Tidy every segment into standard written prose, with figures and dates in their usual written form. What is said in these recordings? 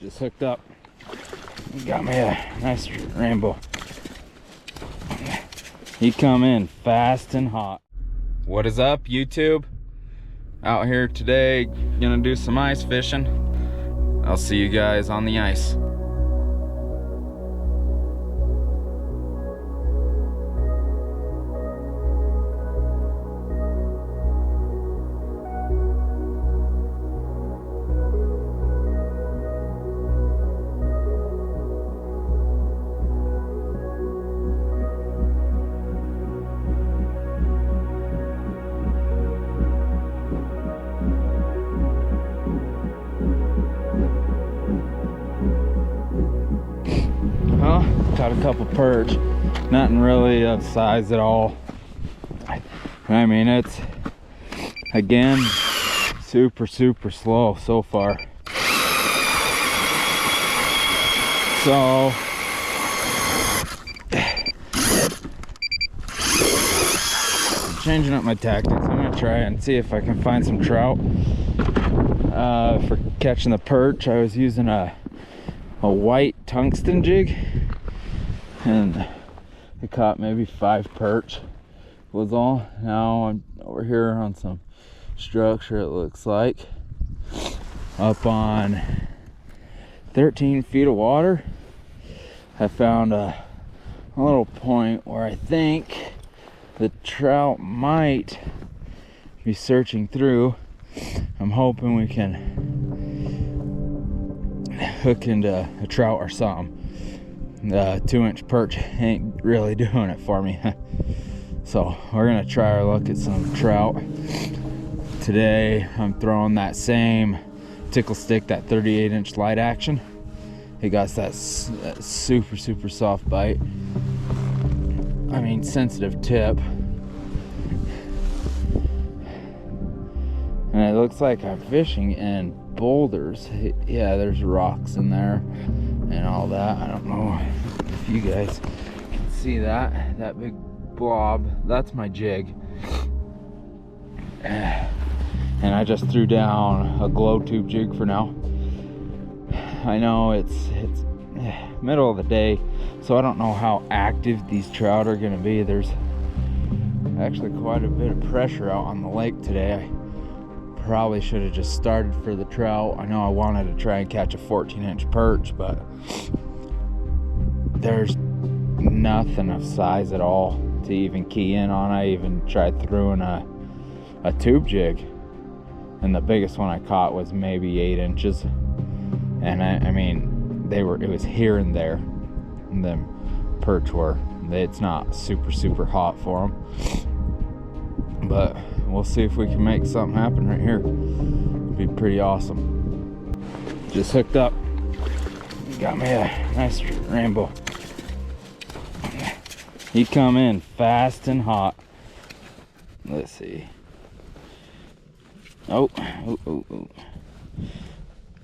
Just hooked up. Got me a nice rainbow. He come in fast and hot. What is up, YouTube? Out here today, gonna do some ice fishing. I'll see you guys on the ice. Caught a couple perch, nothing really of size at all. I mean, it's again super slow so far. So I'm changing up my tactics. I'm gonna try and see if I can find some trout. For catching the perch, I was using a white tungsten jig, and I caught maybe 5 perch was all. Now I'm over here on some structure, it looks like, up on 13 feet of water. I found a little point where I think the trout might be searching through. I'm hoping we can hook into a trout or something. The 2-inch perch ain't really doing it for me. So we're gonna try our luck at some trout. Today I'm throwing that same tickle stick, that 38-inch light action. It got that super soft bite. I mean, sensitive tip. And it looks like I'm fishing in boulders. Yeah, there's rocks in there and all that. I don't know if you guys can see that big blob. That's my jig. And I just threw down a glow tube jig for now. I know it's middle of the day, so I don't know how active these trout are gonna be. There's actually quite a bit of pressure out on the lake today. I probably should have just started for the trout. I know I wanted to try and catch a 14-inch perch, but there's nothing of size at all to even key in on. I even tried throwing a tube jig, and the biggest one I caught was maybe 8 inches. And I mean, it was here and there, and them perch were, it's not super hot for them, but we'll see if we can make something happen right here. It'd be pretty awesome. Just hooked up, got me a nice rainbow. He come in fast and hot. Let's see. Oh.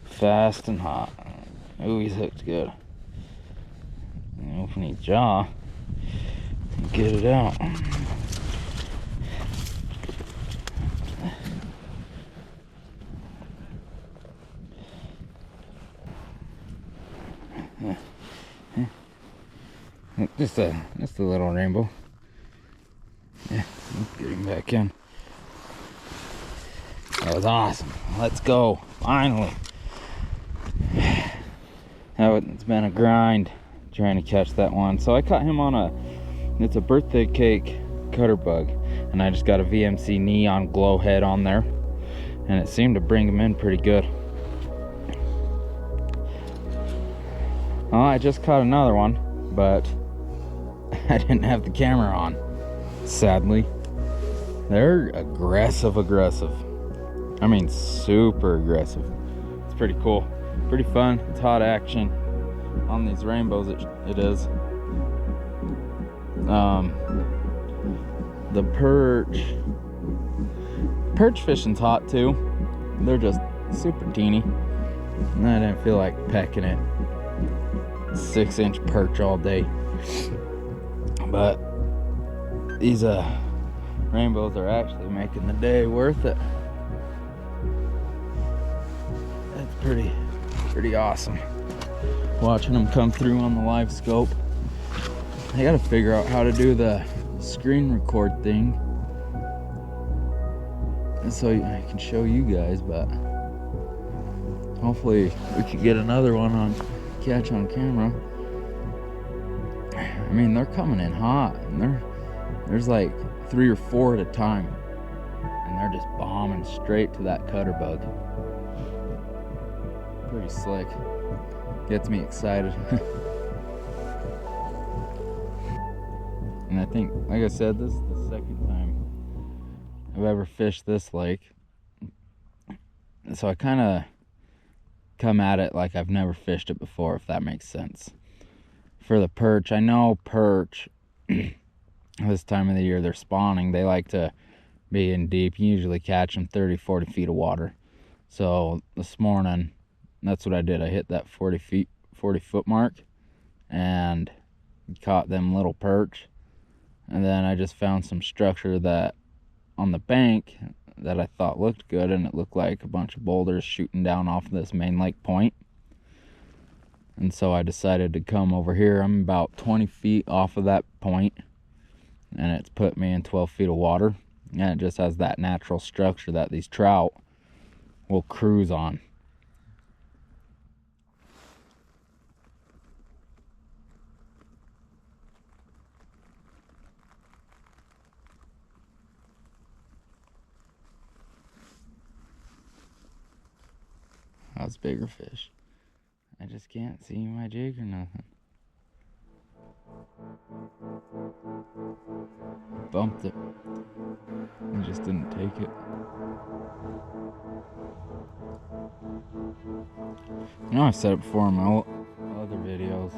Fast and hot. Oh, he's hooked good. Open his jaw and get it out. Just a little rainbow. Yeah, let's get him back in. That was awesome. Let's go. Finally. It's been a grind trying to catch that one. So I caught him on it's a birthday cake cutter bug, and I just got a VMC neon glow head on there, and it seemed to bring him in pretty good. Well, I just caught another one, but I didn't have the camera on, sadly. They're aggressive. I mean, super aggressive. It's pretty cool, pretty fun. It's hot action on these rainbows. It is. The perch fishing's hot too. They're just super teeny, and I didn't feel like pecking it 6-inch perch all day. But these rainbows are actually making the day worth it. It's pretty Pretty awesome. Watching them come through on the LiveScope. I gotta figure out how to do the screen record thing so I can show you guys, but hopefully we can get another one on catch on camera. I mean, they're coming in hot, and there's like 3 or 4 at a time, and they're just bombing straight to that cutter bug. Pretty slick. Gets me excited. And I think, like I said, this is the second time I've ever fished this lake. So I kind of come at it like I've never fished it before, if that makes sense. For the perch, I know perch, this time of the year they're spawning. They like to be in deep. You usually catch them 30, 40 feet of water. So this morning, that's what I did. I hit that 40 foot mark and caught them little perch. And then I just found some structure that on the bank that I thought looked good, and it looked like a bunch of boulders shooting down off of this main lake point. And so I decided to come over here. I'm about 20 feet off of that point, and it's put me in 12 feet of water. And it just has that natural structure that these trout will cruise on. That's bigger fish. I just can't see my jig or nothing. Bumped it. I just didn't take it. You know, I've said it before in my other videos.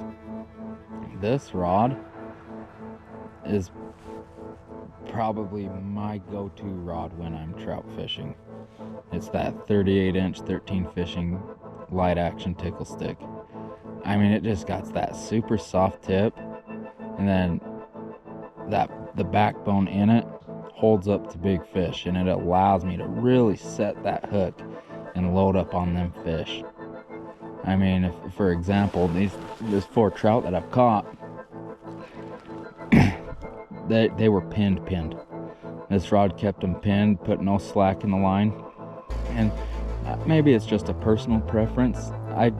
This rod is probably my go-to rod when I'm trout fishing. It's that 38-inch 13 fishing light action tickle stick. I mean, it just got that super soft tip, and then the backbone in it holds up to big fish, and it allows me to really set that hook and load up on them fish. I mean, if, for example, these 4 trout that I've caught, they were pinned. This rod kept them pinned, put no slack in the line. And maybe it's just a personal preference. I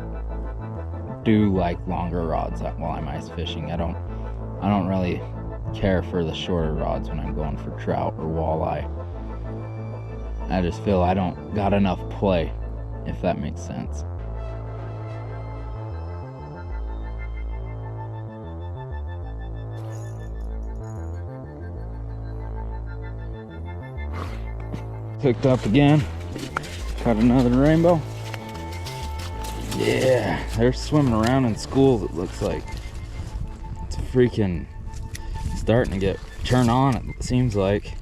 do like longer rods while I'm ice fishing. I don't really care for the shorter rods when I'm going for trout or walleye. I just feel I don't got enough play, if that makes sense. Hooked up again. Caught another rainbow. Yeah, they're swimming around in schools, it looks like. It's freaking starting to turn on, it seems like.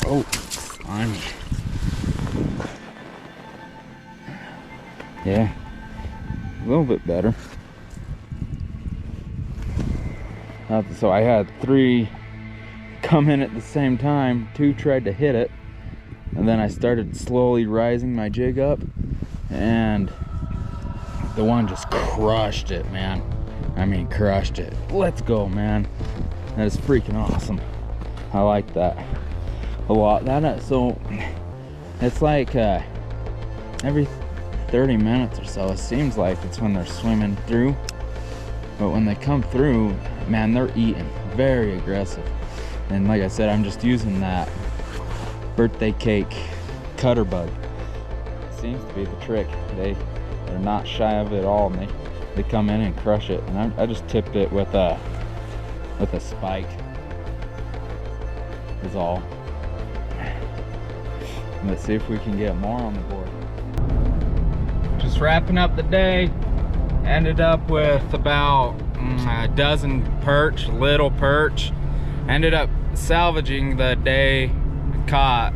Oh, slimy. Yeah, a little bit better. So I had 3 come in at the same time. 2 tried to hit it, and then I started slowly rising my jig up, and the one just crushed it, man. I mean, crushed it. Let's go, man. That is freaking awesome. I like that a lot. So it's like every 30 minutes or so, it seems like it's when they're swimming through. But when they come through, man, they're eating. Very aggressive. And like I said, I'm just using that birthday cake cutter bug. Seems to be the trick. They're not shy of it at all, and they come in and crush it. And I just tipped it with a spike. Is all. Let's see if we can get more on the board. Just wrapping up the day. Ended up with about a dozen perch, little perch. Ended up salvaging the day. Caught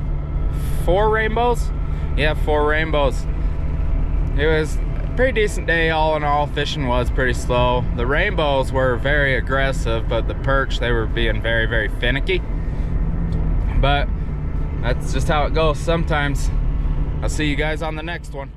4 rainbows. Yeah, 4 rainbows. It was a pretty decent day all in all. Fishing was pretty slow. The rainbows were very aggressive, but the perch, they were being very, very finicky. But that's just how it goes sometimes. I'll see you guys on the next one.